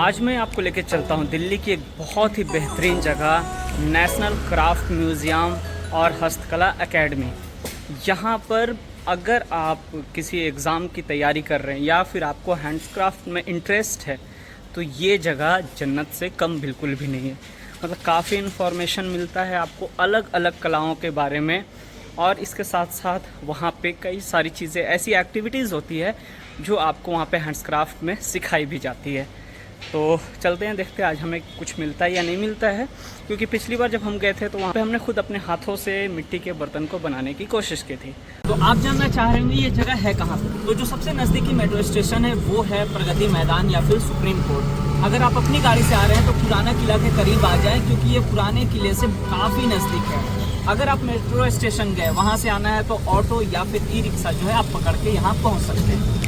आज मैं आपको लेकर चलता हूं दिल्ली की एक बहुत ही बेहतरीन जगह, नेशनल क्राफ्ट म्यूज़ियम और हस्तकला एकेडमी। यहाँ पर अगर आप किसी एग्ज़ाम की तैयारी कर रहे हैं या फिर आपको हैंडक्राफ्ट में इंटरेस्ट है तो ये जगह जन्नत से कम बिल्कुल भी नहीं है। मतलब काफ़ी इन्फॉर्मेशन मिलता है आपको अलग अलग कलाओं के बारे में, और इसके साथ साथ वहाँ पे कई सारी चीज़ें, ऐसी एक्टिविटीज़ होती है जो आपको वहाँ पे हैंडक्राफ्ट में सिखाई भी जाती है। तो चलते हैं, देखते हैं आज हमें कुछ मिलता है या नहीं मिलता है, क्योंकि पिछली बार जब हम गए थे तो वहाँ पे हमने खुद अपने हाथों से मिट्टी के बर्तन को बनाने की कोशिश की थी। तो आप जानना चाह रहे होंगे ये जगह है कहाँ पर। तो जो सबसे नज़दीकी मेट्रो स्टेशन है वो है प्रगति मैदान या फिर सुप्रीम कोर्ट। अगर आप अपनी गाड़ी से आ रहे हैं तो पुराना किला के करीब आ जाएं, क्योंकि ये पुराने किले से काफ़ी नज़दीक है। अगर आप मेट्रो स्टेशन गए, वहाँ से आना है तो ऑटो या फिर ई रिक्शा जो है आप पकड़ के यहाँ पहुँच सकते हैं।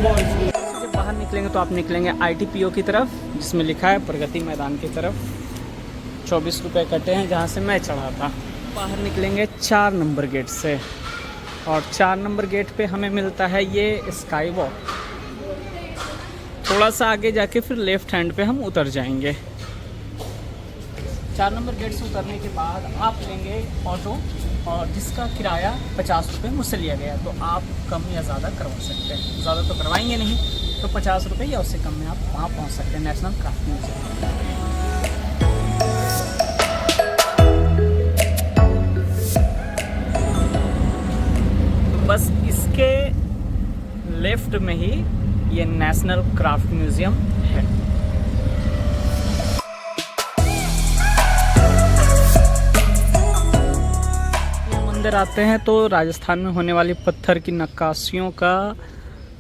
जब बाहर निकलेंगे तो आप निकलेंगे ITPO की तरफ, जिसमें लिखा है प्रगति मैदान की तरफ। 24 रुपये कटे हैं जहाँ से मैं चढ़ा था। बाहर निकलेंगे 4 नंबर गेट से, और 4 नंबर गेट पे हमें मिलता है ये स्काई वॉक। थोड़ा सा आगे जाके फिर लेफ्ट हैंड पे हम उतर जाएंगे। 4 नंबर गेट से उतरने के बाद आप लेंगे ऑटो, और जिसका किराया 50 रुपये मुझसे लिया गया। तो आप कम या ज़्यादा करवा सकते हैं, ज़्यादा तो करवाएंगे नहीं, तो 50 रुपये या उससे कम में आप वहाँ पहुँच सकते हैं नेशनल क्राफ्ट म्यूजियम। बस इसके लेफ्ट में ही ये नेशनल क्राफ्ट म्यूजियम है। अंदर आते हैं तो राजस्थान में होने वाली पत्थर की नक्काशियों का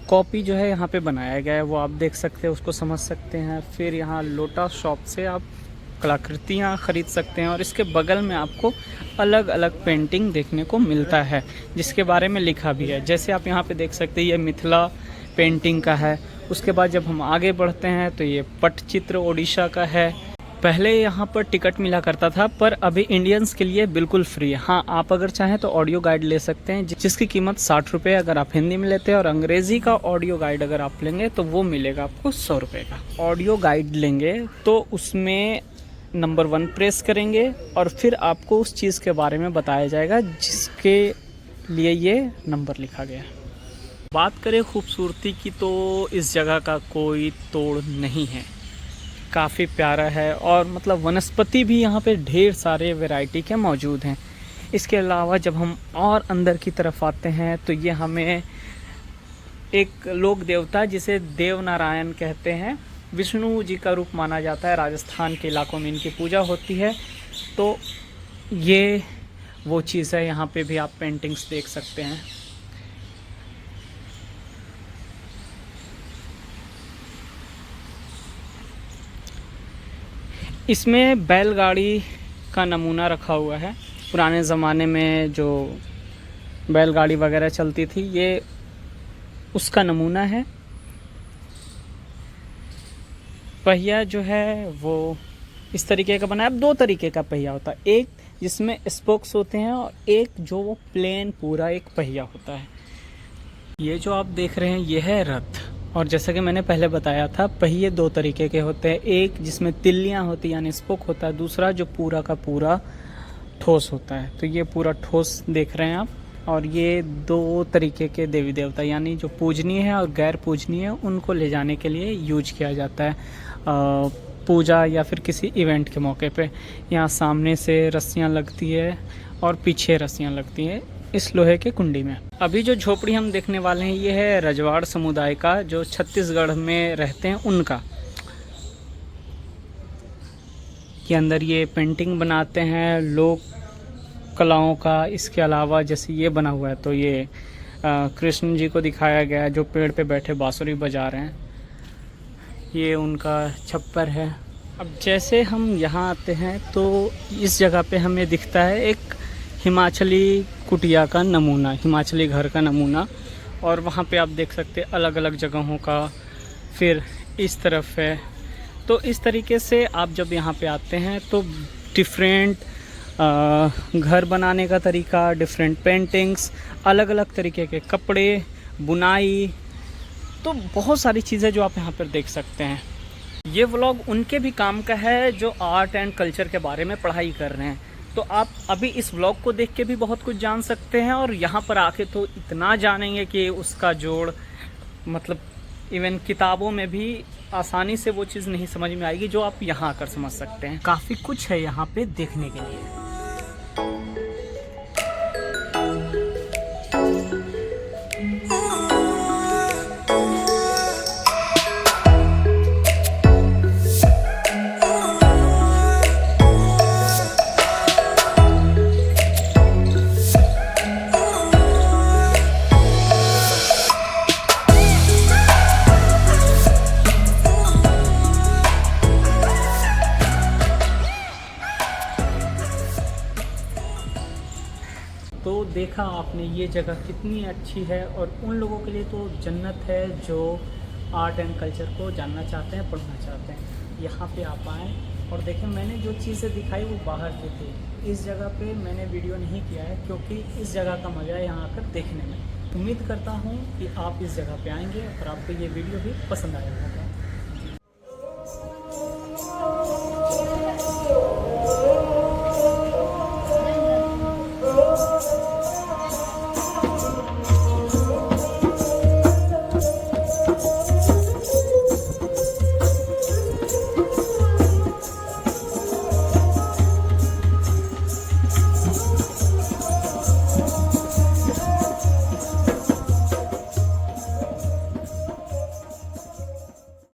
कॉपी जो है यहाँ पे बनाया गया है, वो आप देख सकते हैं, उसको समझ सकते हैं। फिर यहाँ लोटा शॉप से आप कलाकृतियाँ ख़रीद सकते हैं, और इसके बगल में आपको अलग अलग पेंटिंग देखने को मिलता है जिसके बारे में लिखा भी है। जैसे आप यहाँ पे देख सकते हैं ये मिथिला पेंटिंग का है। उसके बाद जब हम आगे बढ़ते हैं तो ये पटचित्र ओडिशा का है। पहले यहाँ पर टिकट मिला करता था, पर अभी इंडियंस के लिए बिल्कुल फ्री है। हाँ, आप अगर चाहें तो ऑडियो गाइड ले सकते हैं, जिसकी कीमत 60 रुपये अगर आप हिंदी में लेते हैं, और अंग्रेज़ी का ऑडियो गाइड अगर आप लेंगे तो वो मिलेगा आपको 100 रुपये का। ऑडियो गाइड लेंगे तो उसमें नंबर 1 प्रेस करेंगे, और फिर आपको उस चीज़ के बारे में बताया जाएगा जिसके लिए ये नंबर लिखा गया है। बात करें खूबसूरती की तो इस जगह का कोई तोड़ नहीं है, काफ़ी प्यारा है। और मतलब वनस्पति भी यहाँ पे ढेर सारे वैरायटी के मौजूद हैं। इसके अलावा जब हम और अंदर की तरफ आते हैं तो ये हमें एक लोक देवता, जिसे देव नारायण कहते हैं, विष्णु जी का रूप माना जाता है। राजस्थान के इलाकों में इनकी पूजा होती है। तो ये वो चीज़ है, यहाँ पे भी आप पेंटिंग्स देख सकते हैं। इसमें बैलगाड़ी का नमूना रखा हुआ है। पुराने ज़माने में जो बैलगाड़ी वगैरह चलती थी, ये उसका नमूना है। पहिया जो है वो इस तरीके का बना है। अब 2 तरीके का पहिया होता है, एक जिसमें स्पोक्स होते हैं और एक जो वो प्लेन पूरा एक पहिया होता है। ये जो आप देख रहे हैं ये है रथ। और जैसा कि मैंने पहले बताया था, पहिए 2 तरीके के होते हैं, एक जिसमें तिल्लियाँ होती हैं यानी स्पोक होता है, दूसरा जो पूरा का पूरा ठोस होता है। तो ये पूरा ठोस देख रहे हैं आप। और ये 2 तरीके के देवी देवता, यानी जो पूजनीय है और गैर पूजनीय है, उनको ले जाने के लिए यूज किया जाता है पूजा या फिर किसी इवेंट के मौके पे। यहाँ सामने से रस्सियाँ लगती है और पीछे रस्सियाँ लगती हैं इस लोहे के कुंडी में। अभी जो झोपड़ी हम देखने वाले हैं ये है रजवाड़ समुदाय का, जो छत्तीसगढ़ में रहते हैं उनका। के अंदर ये पेंटिंग बनाते हैं लोक कलाओं का। इसके अलावा जैसे ये बना हुआ है तो ये कृष्ण जी को दिखाया गया है जो पेड़ पे बैठे बांसुरी बजा रहे हैं। ये उनका छप्पर है। अब जैसे हम यहाँ आते हैं तो इस जगह पे हमें दिखता है एक हिमाचली कुटिया का नमूना, हिमाचली घर का नमूना। और वहाँ पे आप देख सकते हैं अलग अलग जगहों का। फिर इस तरफ है। तो इस तरीके से आप जब यहाँ पे आते हैं तो डिफरेंट घर बनाने का तरीका, डिफरेंट पेंटिंग्स, अलग अलग तरीके के कपड़े, बुनाई, तो बहुत सारी चीज़ें जो आप यहाँ पर देख सकते हैं। ये व्लॉग उनके भी काम का है जो आर्ट एंड कल्चर के बारे में पढ़ाई कर रहे हैं। तो आप अभी इस व्लॉग को देख के भी बहुत कुछ जान सकते हैं, और यहाँ पर आके तो इतना जानेंगे कि उसका जोड़, मतलब इवन किताबों में भी आसानी से वो चीज़ नहीं समझ में आएगी जो आप यहाँ आकर समझ सकते हैं। काफ़ी कुछ है यहाँ पे देखने के लिए। तो देखा आपने ये जगह कितनी अच्छी है, और उन लोगों के लिए तो जन्नत है जो आर्ट एंड कल्चर को जानना चाहते हैं, पढ़ना चाहते हैं। यहाँ पे आप आएँ और देखें, मैंने जो चीज़ें दिखाई वो बाहर की थी। इस जगह पे मैंने वीडियो नहीं किया है क्योंकि इस जगह का मज़ा है यहाँ आकर देखने में। उम्मीद करता हूँ कि आप इस जगह पे आएंगे और आपको ये वीडियो भी पसंद आया होगा।